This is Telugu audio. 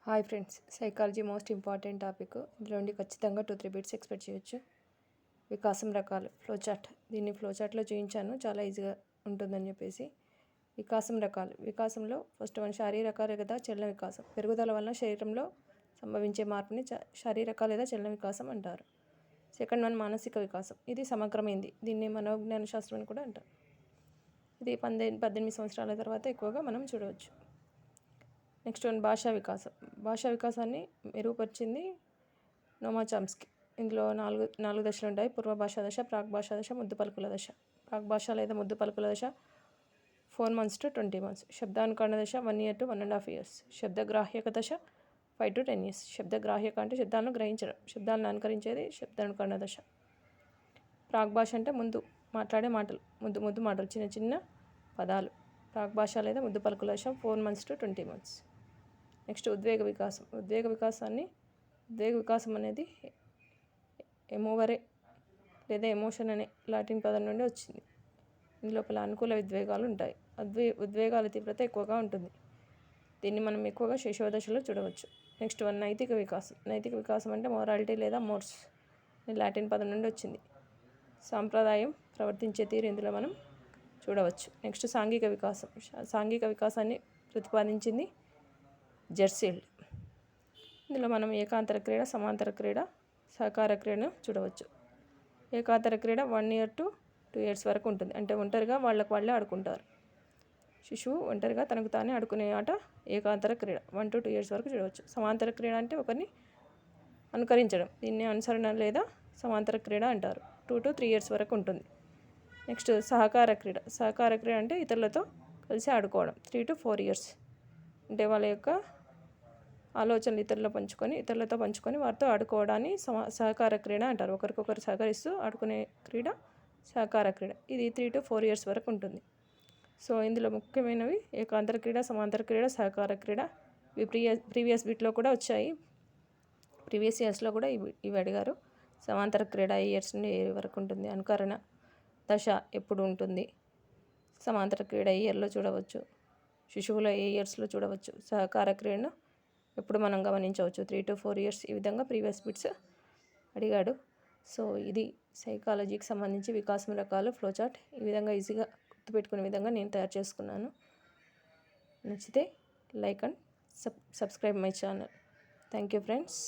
Hi friends, psychology most important topic. ఇందులో నుండి ఖచ్చితంగా 2-3 బిట్స్ ఎక్స్పెక్ట్ చేయొచ్చు. వికాసం రకాలు ఫ్లోచార్ట్. దీన్ని ఫ్లోచార్ట్లో చూపించాను, చాలా ఈజీగా ఉంటుందని చెప్పేసి. వికాసం రకాలు. వికాసంలో ఫస్ట్ వన్ శారీరక లేదా చలన వికాసం. పెరుగుదల వలన శరీరంలో సంభవించే మార్పుని శారీరక లేదా చలన వికాసం అంటారు. సెకండ్ వన్ మానసిక వికాసం. ఇది సమగ్రమైంది. దీన్ని మనోజ్ఞాన శాస్త్రం అని కూడా అంటారు. ఇది 18 సంవత్సరాల తర్వాత ఎక్కువగా మనం చూడవచ్చు. నెక్స్ట్ వన్ భాషా వికాసం. భాషా వికాసాన్ని మెరుగుపరిచింది నోమా చామ్స్కీ. ఇందులో నాలుగు దశలు ఉంటాయి. పూర్వ భాషా దశ, ప్రాక్ భాషా దశ, ముద్దు పలుకుల దశ. ప్రాక్ భాష లేదా ముద్దు పలుకుల దశ 4 months to 20 months. శబ్దానుకరణ దశ 1 year to 1.5 years. శబ్దగ్రాహ్యక దశ 5 to 10 years. శబ్దగ్రాహ్యక అంటే శబ్దాలను గ్రహించడం, శబ్దాలను అనుకరించేది శబ్దానుకరణ దశ. ప్రాక్ భాష అంటే ముందు మాట్లాడే మాటలు, ముద్దు మాటలు, చిన్న చిన్న పదాలు. ప్రాక్ భాష లేదా ముద్దు పలుకుల దశ 4 months to 20 months. నెక్స్ట్ ఉద్వేగ వికాసం. ఉద్వేగ వికాసం అనేది ఎమోవరే లేదా ఎమోషన్ అనే లాటిన్ పదం నుండి వచ్చింది. ఇందులోపల అనుకూల ఉద్వేగాలు ఉంటాయి. ఉద్వేగాల తీవ్రత ఎక్కువగా ఉంటుంది. దీన్ని మనం ఎక్కువగా శైశవ దశలో చూడవచ్చు. నెక్స్ట్ వన్ నైతిక వికాసం. నైతిక వికాసం అంటే మొరాలిటీ లేదా మోర్స్ లాటిన్ పదం నుండి వచ్చింది. సాంప్రదాయం, ప్రవర్తించే తీరు ఇందులో మనం చూడవచ్చు. నెక్స్ట్ సాంఘిక వికాసం. సాంఘిక వికాసాన్ని ప్రతిపాదించింది జెర్సీల్డ్. ఇందులో మనం ఏకాంతర క్రీడ, సమాంతర క్రీడ, సహకార క్రీడను చూడవచ్చు. ఏకాంతర క్రీడ 1 year to 2 years వరకు ఉంటుంది. అంటే ఒంటరిగా వాళ్ళే ఆడుకుంటారు. శిశువు ఒంటరిగా తనకు తానే ఆడుకునే ఆట ఏకాంతర క్రీడ 1 to 2 years వరకు చూడవచ్చు. సమాంతర క్రీడ అంటే ఒకరిని అనుకరించడం, దీన్ని అనుసరణ లేదా సమాంతర క్రీడ అంటారు. 2 to 3 years వరకు ఉంటుంది. నెక్స్ట్ సహకార క్రీడ. సహకార క్రీడ అంటే ఇతరులతో కలిసి ఆడుకోవడం 3 to 4 years. అంటే వాళ్ళ యొక్క ఆలోచనలు ఇతరులతో పంచుకొని వారితో ఆడుకోవడాన్ని సహకార క్రీడ అంటారు. ఒకరికొకరు సహకరిస్తూ ఆడుకునే క్రీడ సహకార క్రీడ. ఇది 3 to 4 years వరకు ఉంటుంది. సో ఇందులో ముఖ్యమైనవి ఏకాంతర క్రీడ, సమాంతర క్రీడ, సహకార క్రీడ. ఇవి ప్రీవియస్ బిట్లో కూడా వచ్చాయి. ప్రీవియస్ ఇయర్స్లో కూడా ఇవి అడిగారు. సమాంతర క్రీడ ఏ ఇయర్స్ నుండి ఏ వరకు ఉంటుంది, అనుకరణ దశ ఎప్పుడు ఉంటుంది, సమాంతర క్రీడ ఏ ఇయర్లో చూడవచ్చు, శిశువుల ఏ ఇయర్స్లో చూడవచ్చు, సహకార క్రీడను ఎప్పుడు మనం గమనించవచ్చు 3 to 4 years. ఈ విధంగా ప్రీవియస్ బిట్స్ అడిగాడు. సో ఇది సైకాలజీకి సంబంధించి వికాసం రకాలు ఫ్లోచార్ట్. ఈ విధంగా ఈజీగా గుర్తుపెట్టుకునే విధంగా నేను తయారు చేసుకున్నాను. నచ్చితే like and subscribe my channel. Thank you friends.